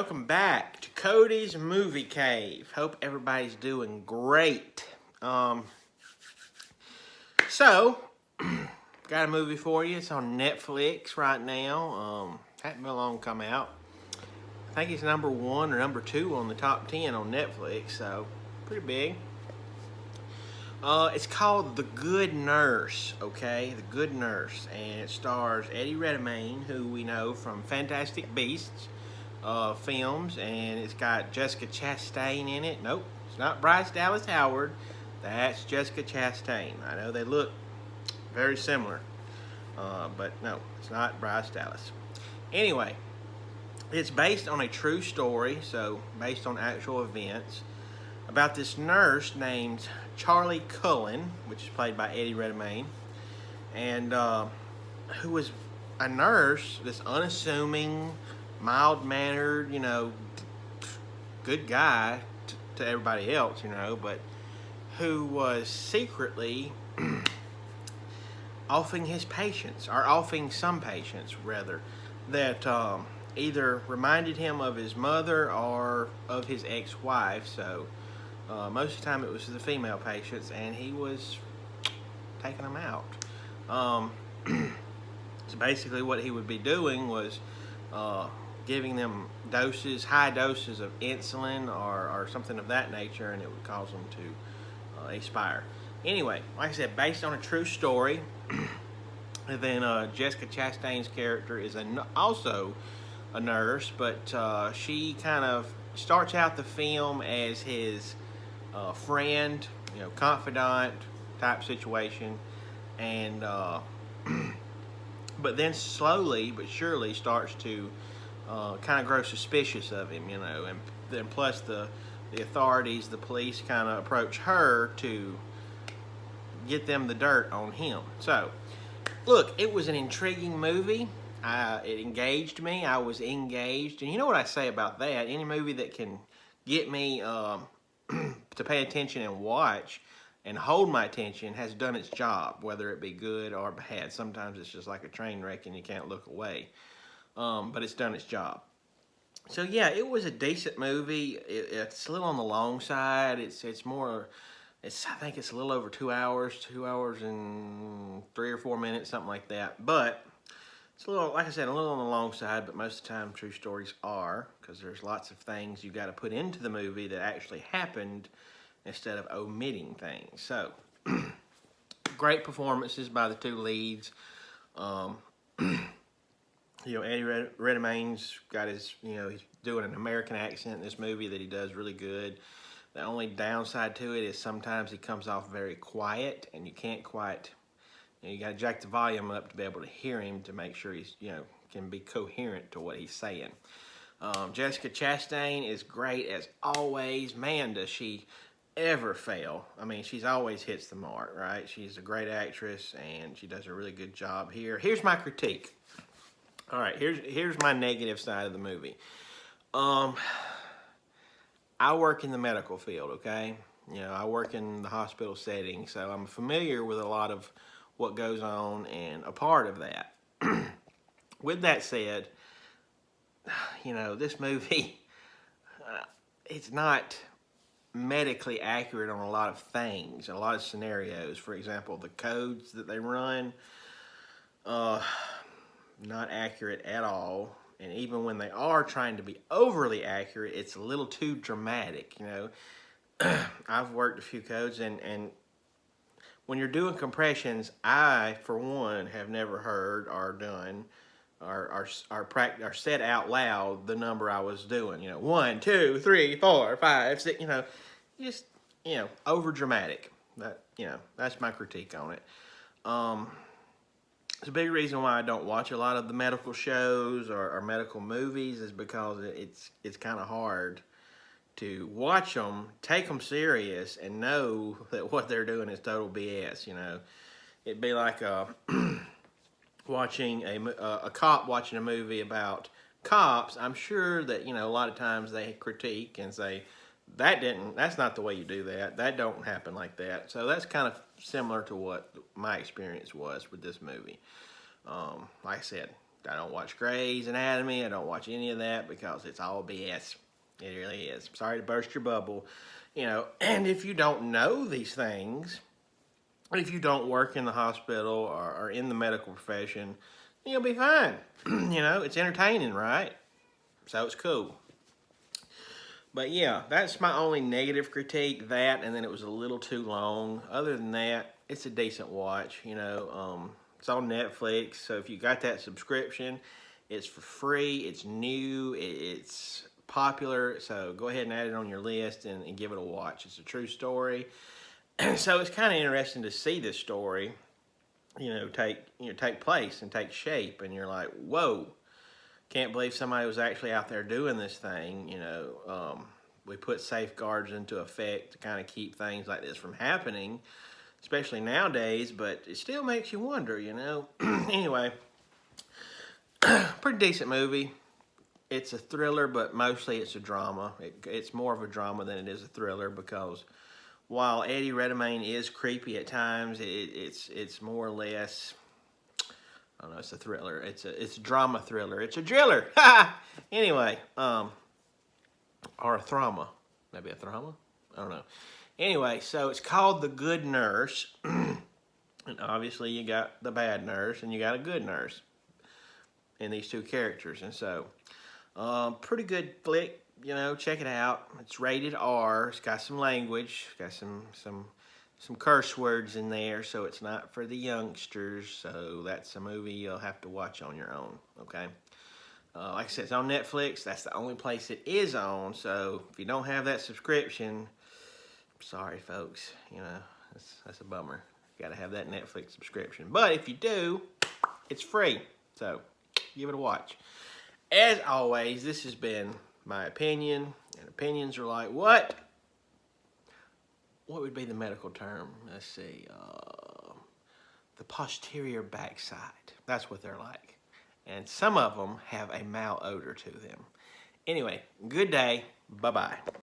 Welcome back to Cody's Movie Cave. Hope everybody's doing great. So, got a movie for you. It's on Netflix right now. Hasn't been long come out. I think it's number 1 or number 2 on the top 10 on Netflix, so pretty big. It's called The Good Nurse, okay? The Good Nurse. And it stars Eddie Redmayne, who we know from Fantastic Beasts films, and it's got Jessica Chastain in it. Nope, it's not Bryce Dallas Howard. That's Jessica Chastain. I know they look very similar, but no, it's not Bryce Dallas. Anyway, it's based on a true story, so based on actual events, about this nurse named Charlie Cullen, which is played by Eddie Redmayne, and who was a nurse, this unassuming, mild-mannered, good guy to everybody else, but who was secretly offing his patients, or offing some patients, rather, that either reminded him of his mother or of his ex-wife. So most of the time it was the female patients, and he was taking them out. So basically what he would be doing was giving them high doses of insulin or something of that nature, and it would cause them to expire. Anyway, like I said, based on a true story. And then Jessica Chastain's character is also a nurse, but she kind of starts out the film as his friend, confidant type situation, and but then slowly but surely starts to kind of grow suspicious of him, and then plus the authorities, the police, kind of approach her to get them the dirt on him. So, look, it was an intriguing movie. It engaged me. I was engaged, and you know what I say about that? Any movie that can get me to pay attention and watch and hold my attention has done its job, whether it be good or bad. Sometimes it's just like a train wreck and you can't look away. But it's done its job. So yeah, it was a decent movie. It's a little on the long side. It's more. I think it's a little over 2 hours, 2 hours and 3 or 4 minutes, something like that. But it's a little, like I said, a little on the long side. But most of the time, true stories are, because there's lots of things you got to put into the movie that actually happened instead of omitting things. So great performances by the two leads. Eddie Redmayne's got his, he's doing an American accent in this movie that he does really good. The only downside to it is sometimes he comes off very quiet, and you can't quite, you got to jack the volume up to be able to hear him to make sure he's, can be coherent to what he's saying. Jessica Chastain is great as always. Man, does she ever fail. I mean, she's always hits the mark, right? She's a great actress, and she does a really good job here. Here's my critique. All right, here's my negative side of the movie. I work in the medical field, okay? I work in the hospital setting, so I'm familiar with a lot of what goes on and a part of that. With that said, this movie, it's not medically accurate on a lot of things, a lot of scenarios. For example, the codes that they run, not accurate at all. And even when they are trying to be overly accurate, it's a little too dramatic, I've worked a few codes, and when you're doing compressions, I, for one, have never heard or done or said out loud the number I was doing. 1, 2, 3, 4, 5, 6, just, over dramatic. That's my critique on it. It's a big reason why I don't watch a lot of the medical shows or medical movies, is because it's kind of hard to watch them, take them serious, and know that what they're doing is total BS. It'd be like watching a cop watching a movie about cops. I'm sure that a lot of times they critique and say, that's not the way you do that. That don't happen like that. So that's kind of similar to what my experience was with this movie. Like I said, I don't watch Grey's Anatomy. I don't watch any of that because it's all BS. It really is. Sorry to burst your bubble. You know, and if you don't know these things, if you don't work in the hospital or in the medical profession, you'll be fine. You know, it's entertaining, right? So it's cool. But yeah, that's my only negative critique, that, and then it was a little too long. Other than that, it's a decent watch, you know. It's on Netflix, so if you got that subscription, it's for free, it's new, it's popular, so go ahead and add it on your list and give it a watch. It's a true story. So it's kind of interesting to see this story, take place and take shape, and you're like, whoa, can't believe somebody was actually out there doing this thing. We put safeguards into effect to kind of keep things like this from happening, especially nowadays, but it still makes you wonder, Anyway, pretty decent movie. It's a thriller, but mostly it's a drama. It's more of a drama than it is a thriller, because while Eddie Redmayne is creepy at times, it's more or less, I don't know, it's a thriller. It's a drama thriller. It's a driller. Anyway, or a thrama. Maybe a thrama? I don't know. Anyway, so it's called The Good Nurse. And obviously you got the bad nurse and you got a good nurse in these two characters. And so, pretty good flick. Check it out. It's rated R. It's got some language. Got some curse words in there, so it's not for the youngsters. So that's a movie you'll have to watch on your own, okay? Like I said, it's on Netflix. That's the only place it is on. So if you don't have that subscription, sorry, folks. That's a bummer. You got to have that Netflix subscription. But if you do, it's free. So give it a watch. As always, this has been my opinion, and opinions are like what? What would be the medical term? Let's see. The posterior backside. That's what they're like. And some of them have a malodor to them. Anyway, good day. Bye-bye.